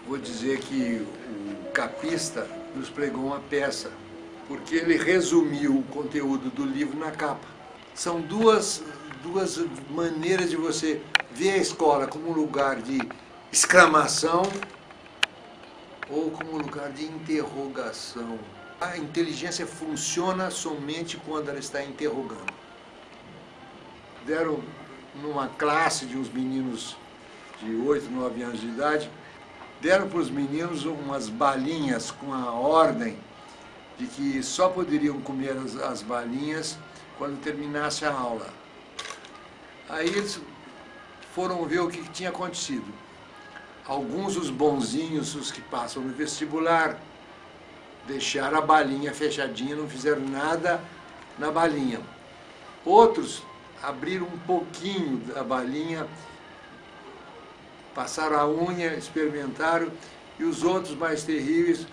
vou dizer que o capista nos pregou uma peça, porque ele resumiu o conteúdo do livro na capa. São duas maneiras de você ver a escola como um lugar de exclamação ou como um lugar de interrogação. A inteligência funciona somente quando ela está interrogando. Deram numa classe de uns meninos de 8, 9 anos de idade, deram para os meninos umas balinhas com a ordem de que só poderiam comer as balinhas quando terminasse a aula. Aí eles foram ver o que tinha acontecido. Alguns, os bonzinhos, os que passam no vestibular, deixaram a balinha fechadinha, não fizeram nada na balinha. Outros abriram um pouquinho da balinha, passaram a unha, experimentaram, e os outros mais terríveis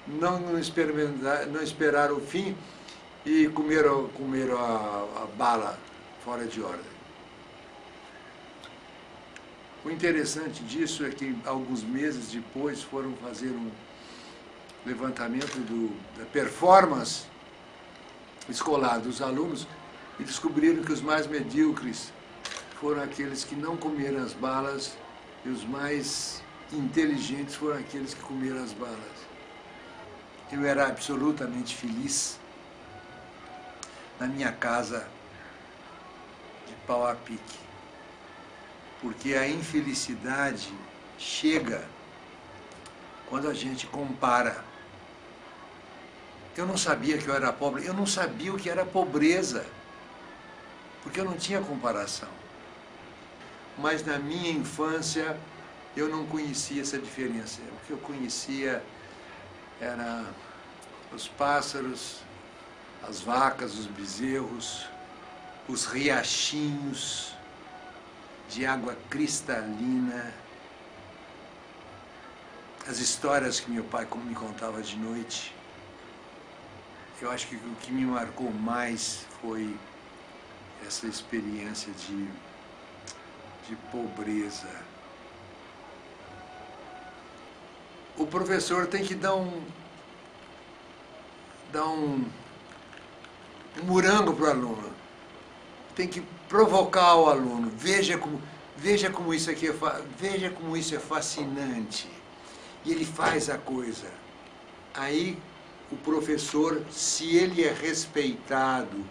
não esperaram o fim e comeram a bala fora de ordem. O interessante disso é que alguns meses depois foram fazer um levantamento da performance escolar dos alunos e descobriram que os mais medíocres foram aqueles que não comeram as balas e os mais inteligentes foram aqueles que comeram as balas. Eu era absolutamente feliz na minha casa de pau a pique, porque a infelicidade chega quando a gente compara. Eu não sabia que eu era pobre, eu não sabia o que era pobreza, porque eu não tinha comparação. Mas na minha infância eu não conhecia essa diferença. O que eu conhecia era os pássaros, as vacas, os bezerros, os riachinhos de água cristalina, as histórias que meu pai me contava de noite. Eu acho que o que me marcou mais foi essa experiência de pobreza. O professor tem que dar um morango para o aluno. Tem que provocar o aluno. Veja como isso aqui veja como isso é fascinante. E ele faz a coisa. Aí o professor, se ele é respeitado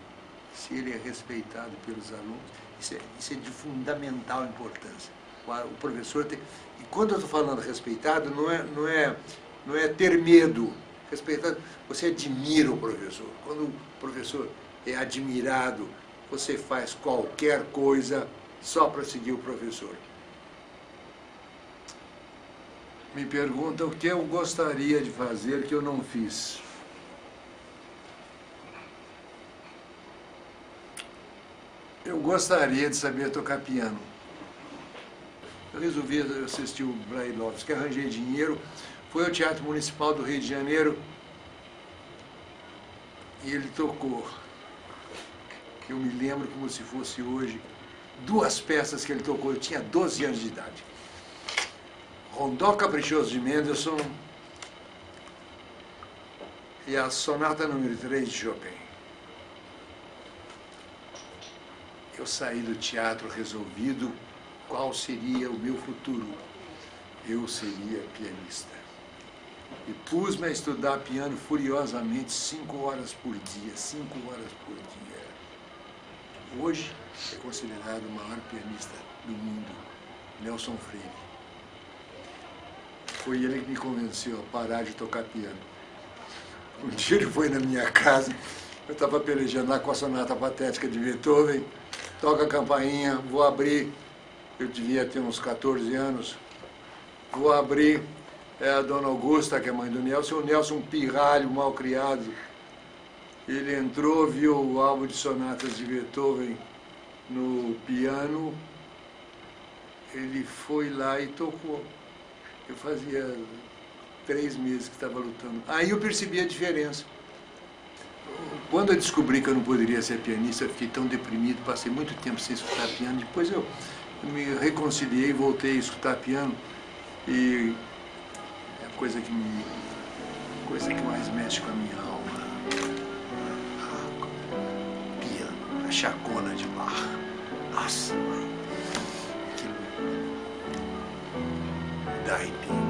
pelos alunos, isso é de fundamental importância. O professor tem... E quando eu estou falando respeitado, não é ter medo. Respeitado, você admira o professor. Quando o professor é admirado, você faz qualquer coisa só para seguir o professor. Me perguntam o que eu gostaria de fazer que eu não fiz. Eu gostaria de saber tocar piano. Eu resolvi assistir o Brailovsky, arranjei dinheiro, fui ao Teatro Municipal do Rio de Janeiro e ele tocou. Eu me lembro como se fosse hoje, 2 peças que ele tocou, eu tinha 12 anos de idade. Rondó Caprichoso de Mendelssohn e a Sonata número 3 de Chopin. Eu saí do teatro resolvido qual seria o meu futuro. Eu seria pianista. E pus-me a estudar piano furiosamente 5 horas por dia, 5 horas por dia. Hoje é considerado o maior pianista do mundo, Nelson Freire. Foi ele que me convenceu a parar de tocar piano. Um dia ele foi na minha casa, eu estava pelejando lá com a Sonata Patética de Beethoven, toca a campainha, vou abrir, eu devia ter uns 14 anos, vou abrir, é a dona Augusta, que é a mãe do Nelson, o Nelson, um pirralho, mal criado. Ele entrou, viu o álbum de sonatas de Beethoven no piano, ele foi lá e tocou. Eu fazia 3 meses que estava lutando. Aí eu percebi a diferença. Quando eu descobri que eu não poderia ser pianista, eu fiquei tão deprimido, passei muito tempo sem escutar piano. Depois eu me reconciliei, voltei a escutar piano e coisa que mais mexe com a minha alma. Piano, a chacona de Bach. Nossa, mãe. Que me dá arrepio.